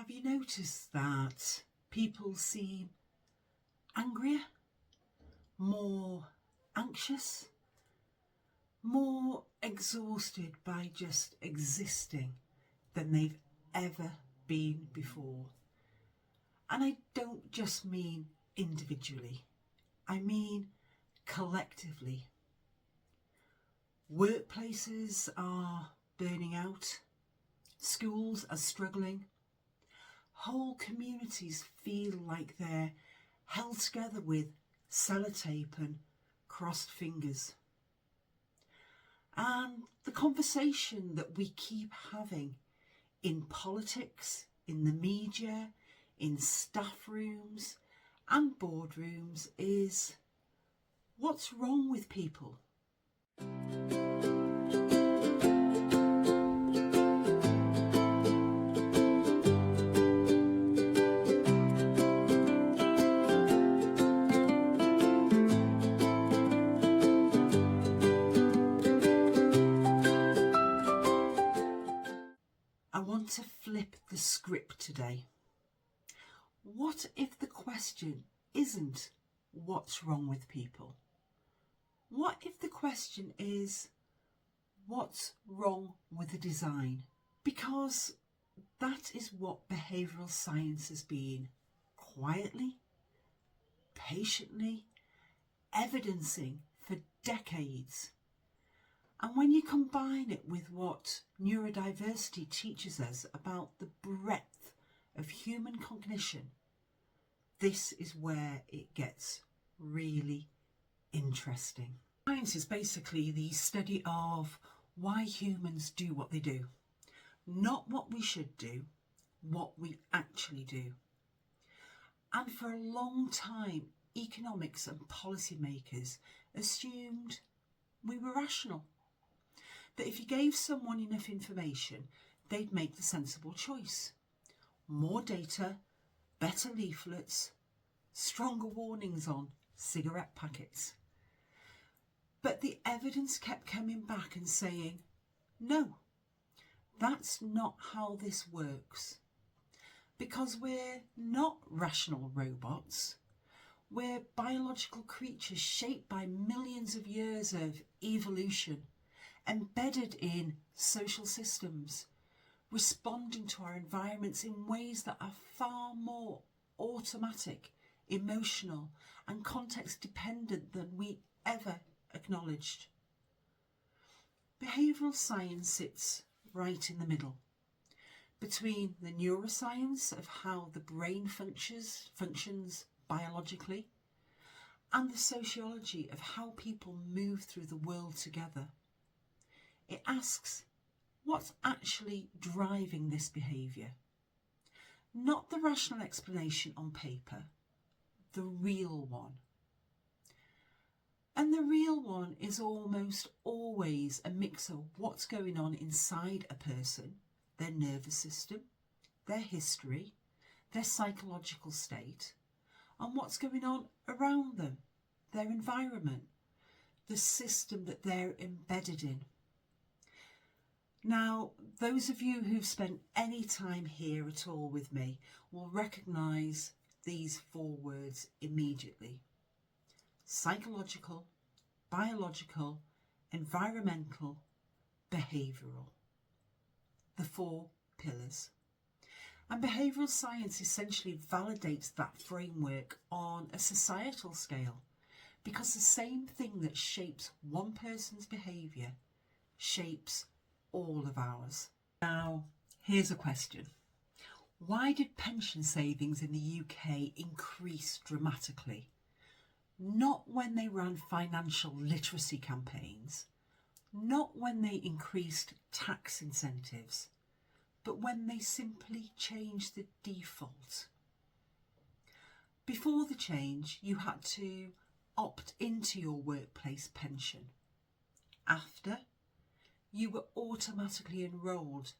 Have you noticed that people seem angrier, more anxious, more exhausted by just existing than they've ever been before? And I don't just mean individually, I mean collectively. Workplaces are burning out, schools are struggling, whole communities feel like they're held together with sellotape and crossed fingers. And the conversation that we keep having in politics, in the media, in staff rooms and boardrooms is, what's wrong with people? I want to flip the script today. What if the question isn't what's wrong with people? What if the question is what's wrong with the design? Because that is what behavioural science has been quietly, patiently evidencing for decades. And when you combine it with what neurodiversity teaches us about the breadth of human cognition, this is where it gets really interesting. Science is basically the study of why humans do what they do. Not what we should do, what we actually do. And for a long time, economics and policymakers assumed we were rational. That if you gave someone enough information, they'd make the sensible choice. More data, better leaflets, stronger warnings on cigarette packets. But the evidence kept coming back and saying, no, that's not how this works. Because we're not rational robots. We're biological creatures shaped by millions of years of evolution, embedded in social systems, responding to our environments in ways that are far more automatic, emotional and context dependent than we ever acknowledged. Behavioural science sits right in the middle, between the neuroscience of how the brain functions biologically and the sociology of how people move through the world together. It asks, what's actually driving this behaviour? Not the rational explanation on paper, the real one. And the real one is almost always a mix of what's going on inside a person, their nervous system, their history, their psychological state, and what's going on around them, their environment, the system that they're embedded in. Now, those of you who've spent any time here at all with me will recognise these four words immediately. Psychological, biological, environmental, behavioural. The four pillars. And behavioural science essentially validates that framework on a societal scale, because the same thing that shapes one person's behaviour shapes all of ours. Now, here's a question. Why did pension savings in the UK increase dramatically? Not when they ran financial literacy campaigns, not when they increased tax incentives, but when they simply changed the default. Before the change, you had to opt into your workplace pension. After, you were automatically enrolled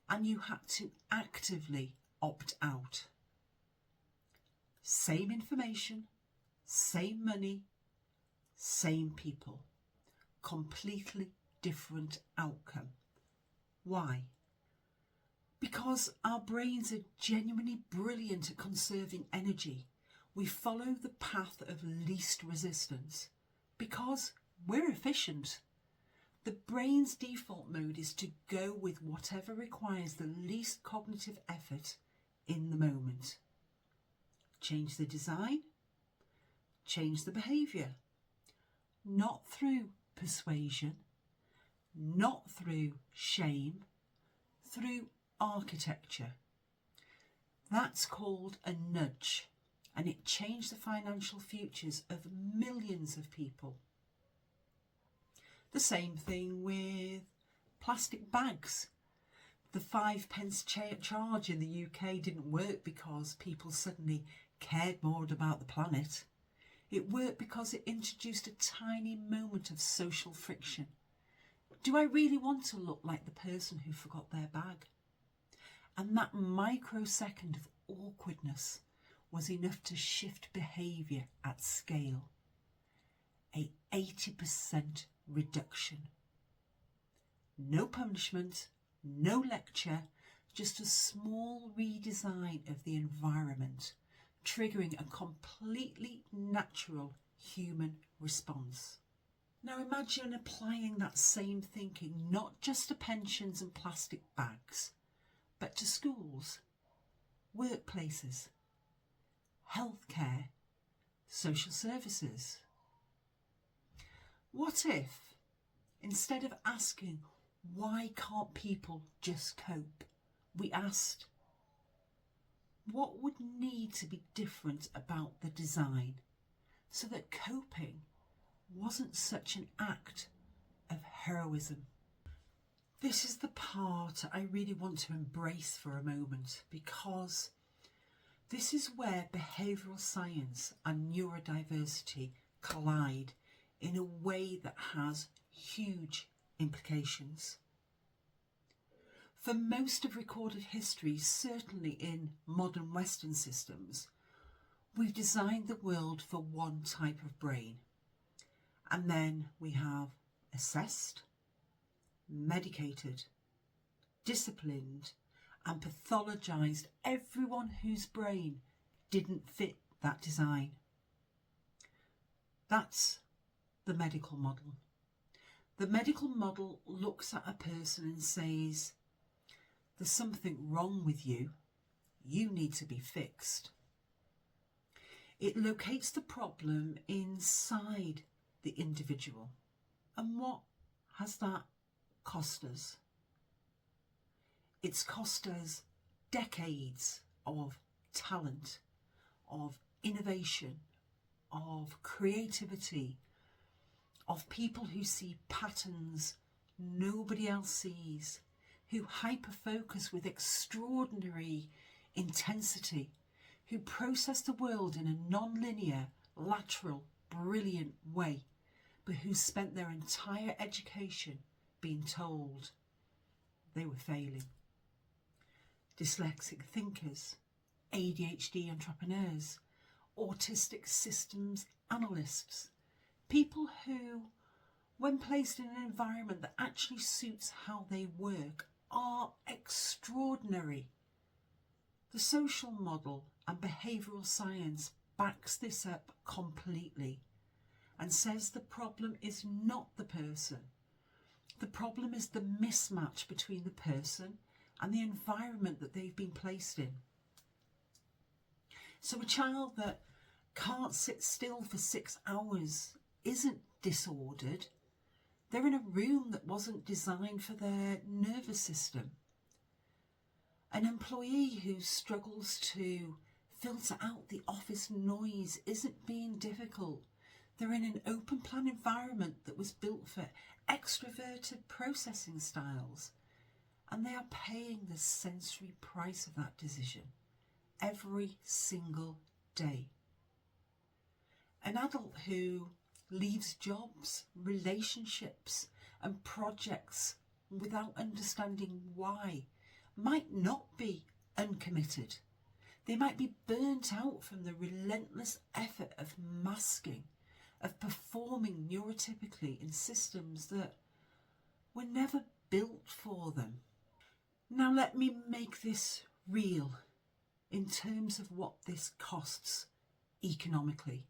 and you had to actively opt out. Same information, same money, same people. Completely different outcome. Why? Because our brains are genuinely brilliant at conserving energy, we follow the path of least resistance. Because we're efficient. The brain's default mode is to go with whatever requires the least cognitive effort in the moment. Change the design, change the behaviour. Not through persuasion, not through shame, through architecture. That's called a nudge, and it changed the financial futures of millions of people. The same thing with plastic bags. The 5p charge in the UK didn't work because people suddenly cared more about the planet. It worked because it introduced a tiny moment of social friction. Do I really want to look like the person who forgot their bag? And that microsecond of awkwardness was enough to shift behaviour at scale. A 80% reduction. No punishment, no lecture, just a small redesign of the environment, triggering a completely natural human response. Now imagine applying that same thinking not just to pensions and plastic bags, but to schools, workplaces, healthcare, social services. What if, instead of asking, why can't people just cope, we asked, what would need to be different about the design so that coping wasn't such an act of heroism? This is the part I really want to embrace for a moment, because this is where behavioural science and neurodiversity collide in a way that has huge implications. For most of recorded history, certainly in modern Western systems, we've designed the world for one type of brain. And then we have assessed, medicated, disciplined, and pathologised everyone whose brain didn't fit that design. That's the medical model. The medical model looks at a person and says, there's something wrong with you. You need to be fixed. It locates the problem inside the individual. And what has that cost us? It's cost us decades of talent, of innovation, of creativity, of people who see patterns nobody else sees, who hyper-focus with extraordinary intensity, who process the world in a non-linear, lateral, brilliant way, but who spent their entire education being told they were failing. Dyslexic thinkers, ADHD entrepreneurs, autistic systems analysts, people who, when placed in an environment that actually suits how they work, are extraordinary. The social model and behavioural science backs this up completely and says the problem is not the person. The problem is the mismatch between the person and the environment that they've been placed in. So a child that can't sit still for 6 hours isn't disordered. They're in a room that wasn't designed for their nervous system. An employee who struggles to filter out the office noise isn't being difficult. They're in an open plan environment that was built for extroverted processing styles, and they are paying the sensory price of that decision every single day. An adult who leaves jobs, relationships and projects without understanding why might not be uncommitted. They might be burnt out from the relentless effort of masking, of performing neurotypically in systems that were never built for them. Now let me make this real in terms of what this costs economically.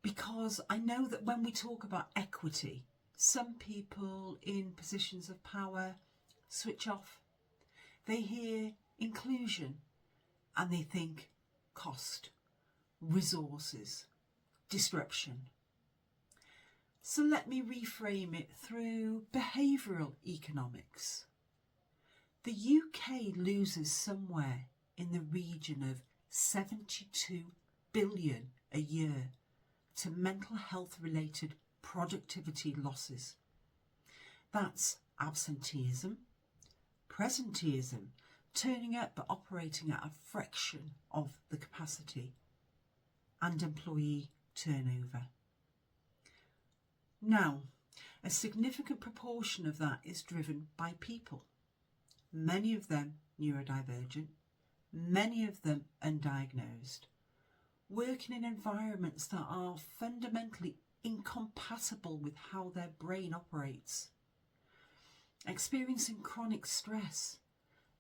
Because I know that when we talk about equity, some people in positions of power switch off. They hear inclusion and they think cost, resources, disruption. So let me reframe it through behavioural economics. The UK loses somewhere in the region of 72 billion a year to mental health related productivity losses. That's absenteeism, presenteeism, turning up but operating at a fraction of the capacity, and employee turnover. Now, a significant proportion of that is driven by people, many of them neurodivergent, many of them undiagnosed, working in environments that are fundamentally incompatible with how their brain operates, experiencing chronic stress,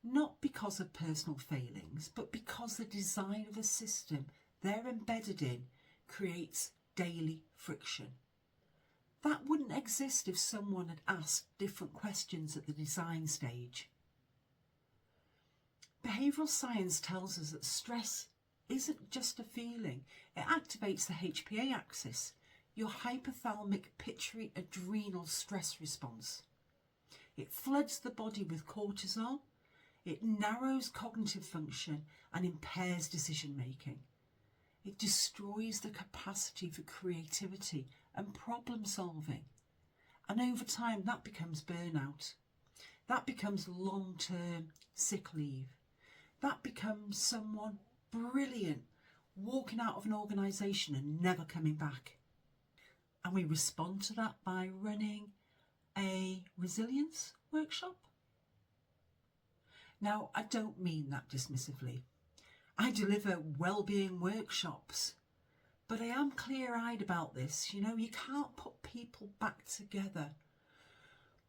not because of personal failings, but because the design of a system they're embedded in creates daily friction. That wouldn't exist if someone had asked different questions at the design stage. Behavioural science tells us that stress isn't just a feeling. It activates the HPA axis, your hypothalamic pituitary adrenal stress response. It floods the body with cortisol, it narrows cognitive function and impairs decision making. It destroys the capacity for creativity and problem solving. And over time that becomes burnout. That becomes long-term sick leave. That becomes someone brilliant walking out of an organisation and never coming back. And we respond to that by running a resilience workshop. Now, I don't mean that dismissively. I deliver well-being workshops, but I am clear-eyed about this. You know, you can't put people back together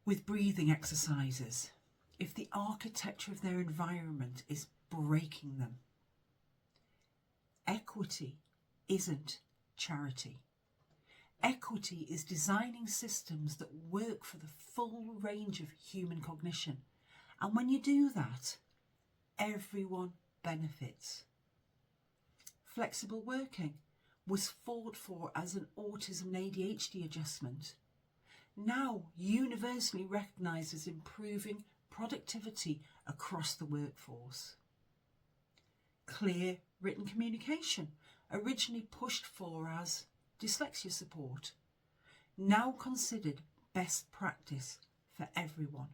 with breathing exercises if the architecture of their environment is breaking them. Equity isn't charity. Equity is designing systems that work for the full range of human cognition. And when you do that, everyone benefits. Flexible working was fought for as an autism and ADHD adjustment. Now universally recognised as improving productivity across the workforce. Clear written communication, originally pushed for as dyslexia support, now considered best practice for everyone.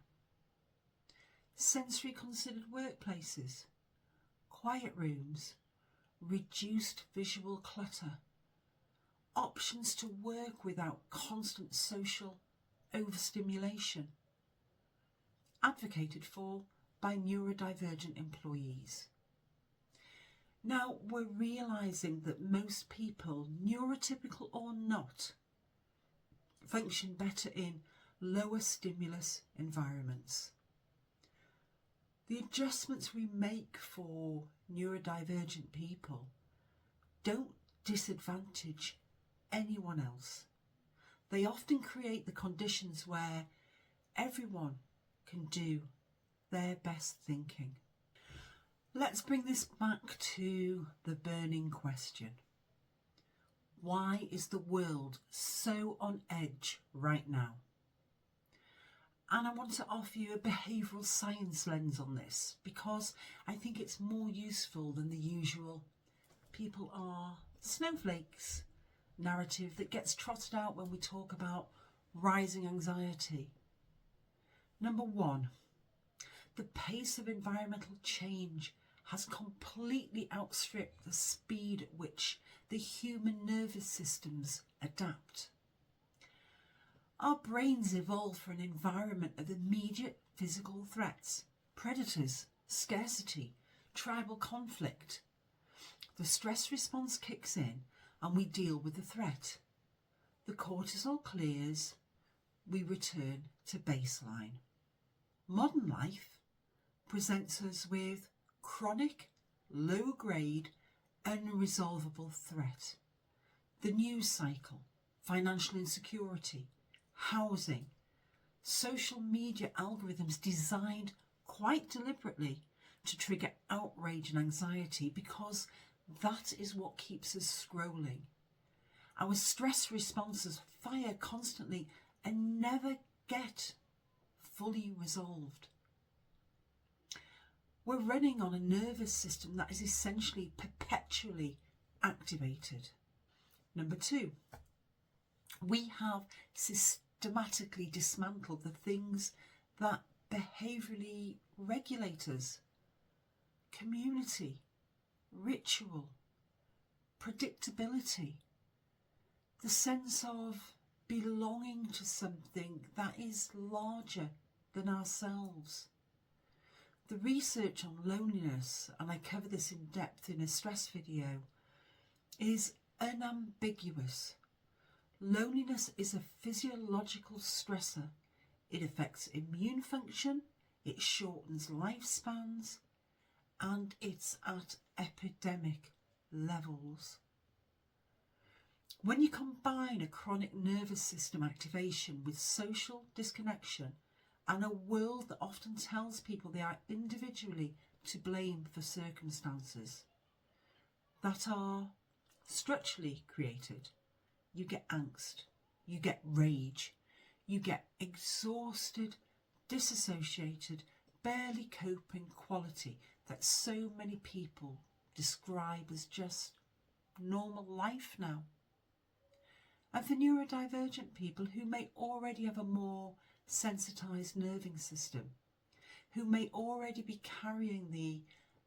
Sensory considered workplaces, quiet rooms, reduced visual clutter, options to work without constant social overstimulation, advocated for by neurodivergent employees. Now we're realising that most people, neurotypical or not, function better in lower stimulus environments. The adjustments we make for neurodivergent people don't disadvantage anyone else. They often create the conditions where everyone can do their best thinking. Let's bring this back to the burning question. Why is the world so on edge right now? And I want to offer you a behavioural science lens on this because I think it's more useful than the usual people are snowflakes narrative that gets trotted out when we talk about rising anxiety. Number one, the pace of environmental change has completely outstripped the speed at which the human nervous systems adapt. Our brains evolved for an environment of immediate physical threats, predators, scarcity, tribal conflict. The stress response kicks in and we deal with the threat. The cortisol clears, we return to baseline. Modern life presents us with chronic, low-grade, unresolvable threat. The news cycle, financial insecurity, housing, social media algorithms designed quite deliberately to trigger outrage and anxiety because that is what keeps us scrolling. Our stress responses fire constantly and never get fully resolved. We're running on a nervous system that is essentially perpetually activated. Number 2, we have systematically dismantled the things that behaviourally regulate us. Community, ritual, predictability, the sense of belonging to something that is larger than ourselves. The research on loneliness, and I cover this in depth in a stress video, is unambiguous. Loneliness is a physiological stressor. It affects immune function, it shortens lifespans, and it's at epidemic levels. When you combine a chronic nervous system activation with social disconnection and a world that often tells people they are individually to blame for circumstances that are structurally created, you get angst, you get rage, you get exhausted, disassociated, barely coping quality that so many people describe as just normal life now. And for neurodivergent people who may already have a more sensitised nerving system, who may already be carrying the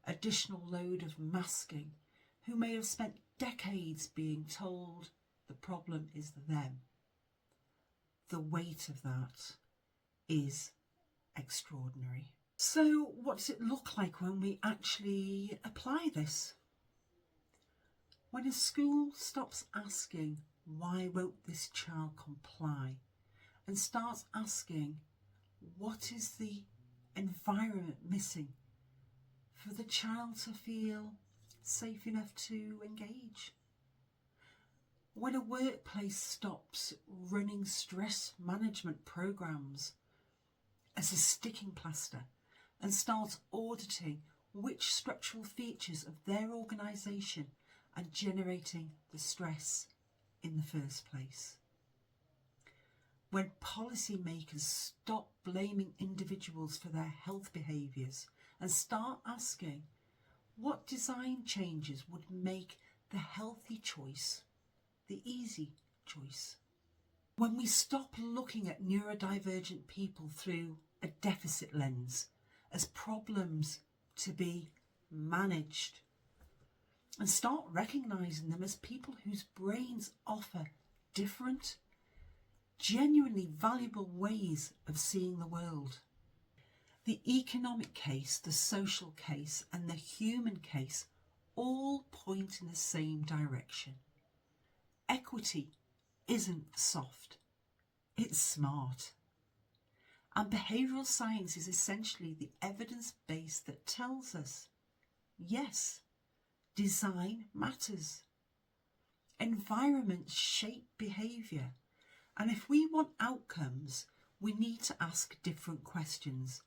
additional load of masking, who may have spent decades being told the problem is them, the weight of that is extraordinary. So what does it look like when we actually apply this? When a school stops asking, why won't this child comply, and starts asking, what is the environment missing for the child to feel safe enough to engage? When a workplace stops running stress management programs as a sticking plaster and starts auditing which structural features of their organisation are generating the stress in the first place. When policymakers stop blaming individuals for their health behaviours and start asking what design changes would make the healthy choice the easy choice. When we stop looking at neurodivergent people through a deficit lens as problems to be managed and start recognising them as people whose brains offer different, genuinely valuable ways of seeing the world. The economic case, the social case, and the human case all point in the same direction. Equity isn't soft, it's smart. And behavioural science is essentially the evidence base that tells us, yes, design matters. Environments shape behaviour, and if we want outcomes, we need to ask different questions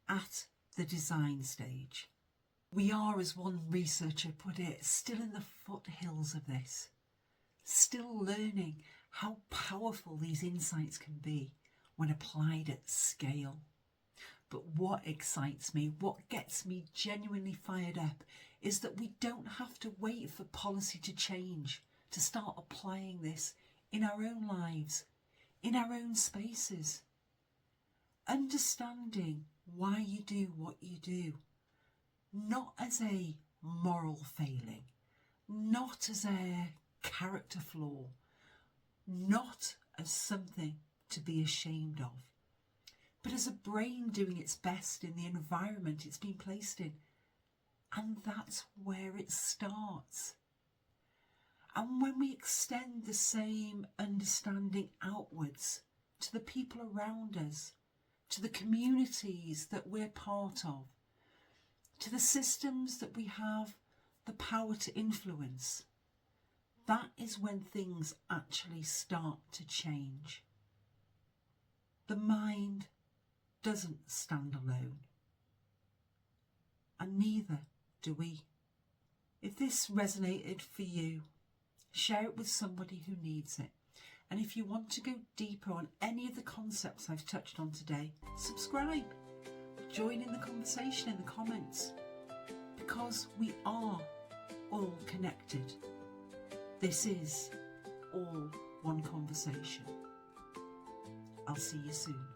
at the design stage. We are, as one researcher put it, still in the foothills of this, still learning how powerful these insights can be when applied at scale. But what excites me, what gets me genuinely fired up, is that we don't have to wait for policy to change to start applying this in our own lives, in our own spaces. Understanding why you do what you do, not as a moral failing, not as a character flaw, not as something to be ashamed of, but as a brain doing its best in the environment it's been placed in. And that's where it starts. And when we extend the same understanding outwards to the people around us, to the communities that we're part of, to the systems that we have the power to influence, that is when things actually start to change. The mind doesn't stand alone, and neither do we. If this resonated for you, share it with somebody who needs it. And if you want to go deeper on any of the concepts I've touched on today, subscribe. Join in the conversation in the comments, because we are all connected. This is all one conversation. I'll see you soon.